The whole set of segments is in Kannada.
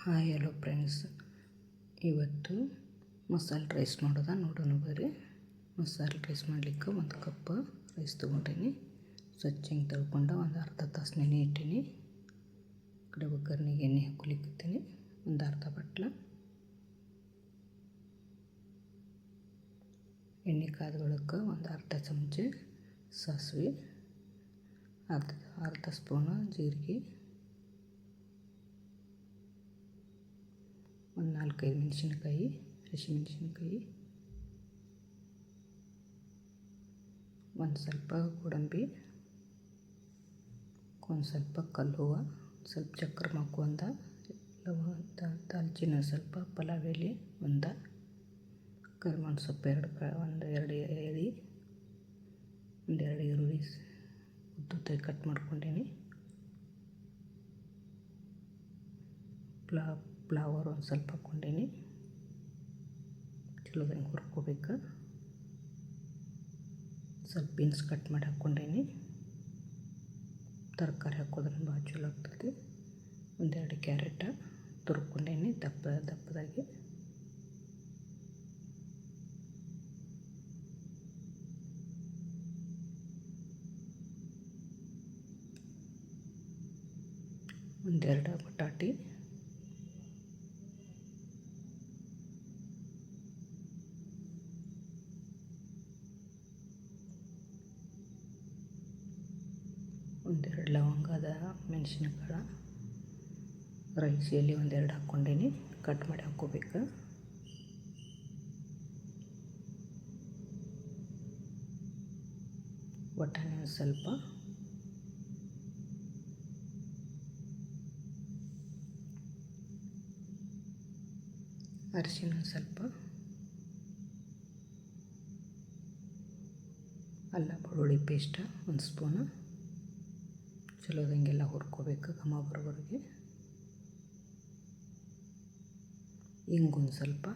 ಹಾಯ್ ಹಲೋ ಫ್ರೆಂಡ್ಸ್, ಇವತ್ತು ಮಸಾಲೆ ರೈಸ್ ಮಾಡೋದ ನೋಡೋಣ ಬರ್ರಿ. ಮಸಾಲೆ ರೈಸ್ ಮಾಡಲಿಕ್ಕೆ ಒಂದು ಕಪ್ ರೈಸ್ ತೊಗೊಂಡೀನಿ. ಸ್ವಚ್ಛ ಹಿಂಗೆ ತೊಳ್ಕೊಂಡು ಒಂದು ಅರ್ಧ ತಾಸು ನೆನೆ ಇಟ್ಟೀನಿ. ಕಡೆ ಒಗ್ಗರ್ನಿಗೆ ಎಣ್ಣೆ ಹಾಕ್ಲಿಕ್ಕತ್ತೀನಿ. ಒಂದು ಅರ್ಧ ಬಟ್ಲ ಎಣ್ಣೆ ಕಾದ ಬಳಿಕ ಒಂದು ಅರ್ಧ ಚಮಚ ಸಾಸಿವೆ, ಅರ್ಧ ಸ್ಪೂನು ಜೀರಿಗೆ, ಒಂದು 4-5 ಮೆಣಸಿನ್ಕಾಯಿ, ಹಸಿಮೆಣಸಿನ್ಕಾಯಿ, ಒಂದು ಸ್ವಲ್ಪ ಗೋಡಂಬಿ, ಒಂದು ಸ್ವಲ್ಪ ಕಲ್ಲುವ, ಸ್ವಲ್ಪ ಚಕ್ರ ಮಗ್ಗು, ಒಂದು ದಾಲ್ಚಿನ್ನಿ, ಸ್ವಲ್ಪ ಪಲಾವ್ ಎಲೆ, ಒಂದು ಕರಿಬೇವಿನ ಸೊಪ್ಪು, ಒಂದು ಎರಡು ಎಲೆ, ಒಂದೆರಡು ಈರುಳ್ಳಿ ಉದ್ದುದ್ದ ಕಟ್ ಮಾಡ್ಕೊಂಡೀನಿ. ಫ್ಲವರ್ ಒಂದು ಸ್ವಲ್ಪ ಹಾಕ್ಕೊಂಡೀನಿ. ಚಲೋದಂಗೆ ಹುರ್ಕೋಬೇಕು. ಸ್ವಲ್ಪ ಬೀನ್ಸ್ ಕಟ್ ಮಾಡಿ ಹಾಕ್ಕೊಂಡೀನಿ. ತರಕಾರಿ ಹಾಕೋದ್ರಿಂದ ಭಾಳ ಚಲೋ ಆಗ್ತದೆ. ಒಂದೆರಡು ಕ್ಯಾರೆಟ ತುರ್ಕೊಂಡೀನಿ ದಪ್ಪದಾಗಿ. ಒಂದೆರಡು ಬಟಾಟಿ, ಒಂದೆರಡು ಲವಂಗದ ಮೆಣಸಿನಕಾಳು, ರೈಸ್ ಎಲೆ ಒಂದೆರಡು ಹಾಕ್ಕೊಂಡೀನಿ. ಕಟ್ ಮಾಡಿ ಹಾಕ್ಕೋಬೇಕು. ಬಟಾಣಿ ಒಂದು ಸ್ವಲ್ಪ, ಅರಿಶಿನ ಸ್ವಲ್ಪ, ಅಲ್ಲ ಬೆಳ್ಳುಳ್ಳಿ ಪೇಸ್ಟ್ ಒಂದು ಸ್ಪೂನು. ಚಲೋದಂಗೆಲ್ಲ ಹುರ್ಕೋಬೇಕು ಘಮ ಬರೋವರೆಗೆ. ಹಿಂಗೊಂದು ಸ್ವಲ್ಪ,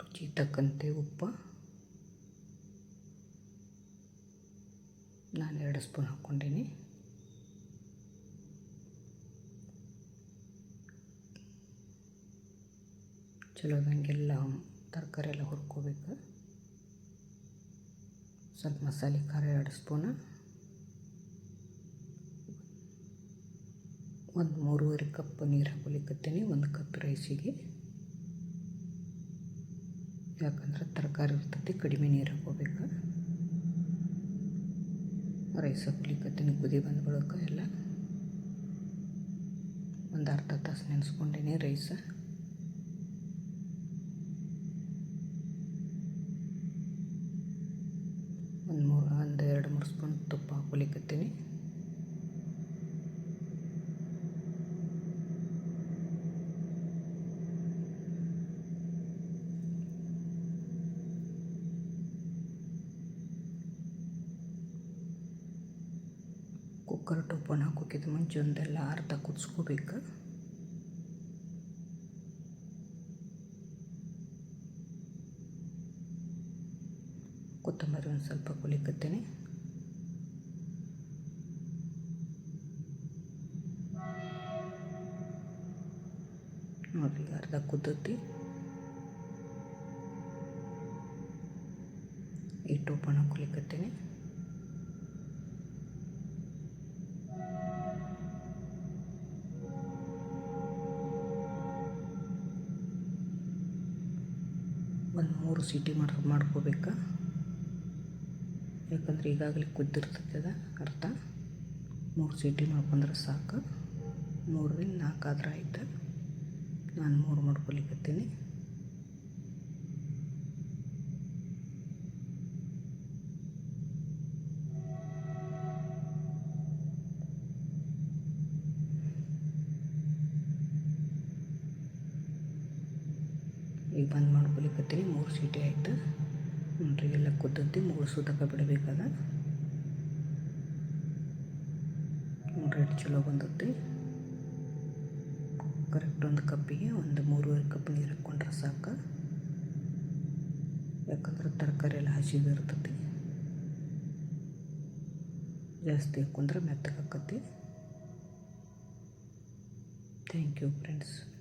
ರುಚಿ ತಕ್ಕಂತೆ ಉಪ್ಪು, ನಾನು 2 ಸ್ಪೂನ್ ಹಾಕ್ಕೊಂಡೀನಿ. ಚಲೋದಂಗೆಲ್ಲ ತರಕಾರಿ ಎಲ್ಲ ಹುರ್ಕೋಬೇಕು. ಸ್ವಲ್ಪ ಮಸಾಲೆ ಖಾರ 2 ಸ್ಪೂನು, ಒಂದು 3.5 ಕಪ್ ನೀರು ಹಾಕ್ಲಿಕ್ಕತ್ತೀನಿ 1 ಕಪ್ ರೈಸಿಗೆ. ಯಾಕಂದ್ರೆ ತರಕಾರಿ ಇರ್ತೈತಿ, ಕಡಿಮೆ ನೀರು ಹಾಕ್ಕೋಬೇಕು. ರೈಸ್ ಹಾಕ್ಲಿಕ್ಕತ್ತೀನಿ. ಕುದಿ ಬಂದ ಬಳಿಕ ಎಲ್ಲ ಒಂದು ಅರ್ಧ ತಾಸು ನೆನೆಸ್ಕೊಂಡೀನಿ ರೈಸ್. ಒಂದು 2-3 ಸ್ಪೂನ್ ತುಪ್ಪ ಹಾಕ್ಲಿಕ್ಕತ್ತೀನಿ. ಕುಕ್ಕರ್ ಟೋಪನ್ ಹಾಕೋಕ್ಕಿಂತ ಮುಂಚೆ ಒಂದೆಲ್ಲ ಅರ್ಧ ಕುದಿಸ್ಕೋಬೇಕು. ಕೊತ್ತಂಬರಿ ಒಂದು ಸ್ವಲ್ಪ ಹಾಕ್ಲಿಕ್ಕತ್ತೀನಿ. ನೋಡಿರಿ, ಅರ್ಧ ಕುದ್ದತಿ. ಈ ಟೋಪನ್ ಹಾಕ್ಲಿಕ್ಕತ್ತೀನಿ. ಒಂದು 3 ಸೀಟಿ ಮಾಡ್ಕೋಬೇಕು. ಯಾಕಂದ್ರೆ ಈಗಾಗಲೇ ಕುದ್ದಿರ್ತೈತೆ ಅರ್ಧ. 3 ಸೀಟಿ ಮಾಡ್ಕೊಂಡ್ರೆ ಸಾಕು. 3ರಿಂದ 4 ಆದ್ರೆ ಆಯ್ತು. ನಾನು 3 ಮಾಡ್ಕೊಲಿಕ್ಕತ್ತೀನಿ. ಈಗ ಬಂದ್ ಮಾಡ್ಕೊಲಿಕ್ಕತ್ತೀನಿ. 3 ಸೀಟಿ ಆಯಿತು. ನೋಡ್ರಿ, ಎಲ್ಲ ಕುದ್ದತಿ. ಮುಗಿಸೋದಕ್ಕೆ ಬಿಡಬೇಕದ. ನೋಡ್ರಿ, ಚಲೋ ಬಂದತಿ. ಕರೆಕ್ಟ್ ಒಂದು ಕಪ್ಪಿಗೆ ಒಂದು 3.5 ಕಪ್ ನೀರು ಹಾಕ್ಕೊಂಡ್ರೆ ಸಾಕು. ಯಾಕಂದ್ರೆ ತರಕಾರಿ ಎಲ್ಲ ಹಸಿದು ಇರ್ತೈತಿ. ಜಾಸ್ತಿ ಹಾಕೊಂಡ್ರೆ ಮೆತ್ತಗೆ ಆಕತಿ. Thank you friends.